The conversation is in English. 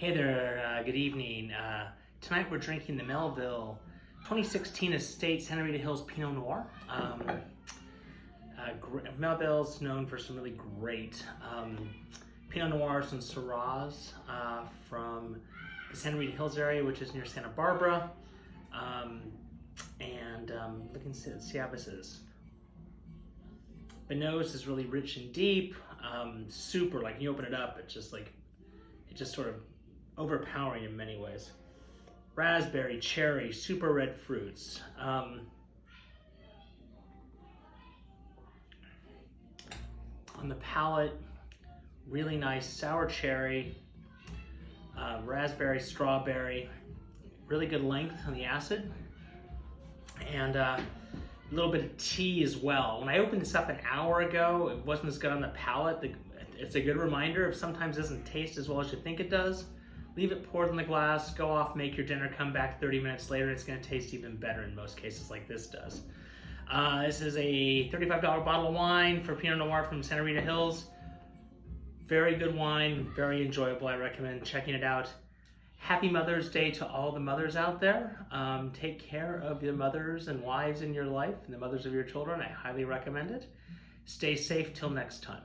Hey there, good evening. Tonight we're drinking the Melville 2016 Estate Santa Rita Hills Pinot Noir. Melville's known for some really great Pinot Noirs and Syrahs from the Santa Rita Hills area, which is near Santa Barbara. Looking to see how this is. The nose is really rich and deep, super, like you open it up, it's just sort of overpowering in many ways. Raspberry, cherry, super red fruits. On the palate, really nice sour cherry, raspberry, strawberry, really good length on the acid, and a little bit of tea as well. When I opened this up an hour ago, it wasn't as good on the palate. It's a good reminder of sometimes it doesn't taste as well as you think it does. Leave it poured in the glass, go off, make your dinner, come back 30 minutes later, it's gonna taste even better in most cases like this does. This is a $35 bottle of wine for Pinot Noir from Santa Rita Hills. Very good wine, very enjoyable. I recommend checking it out. Happy Mother's Day to all the mothers out there. Take care of your mothers and wives in your life and the mothers of your children. I highly recommend it. Stay safe till next time.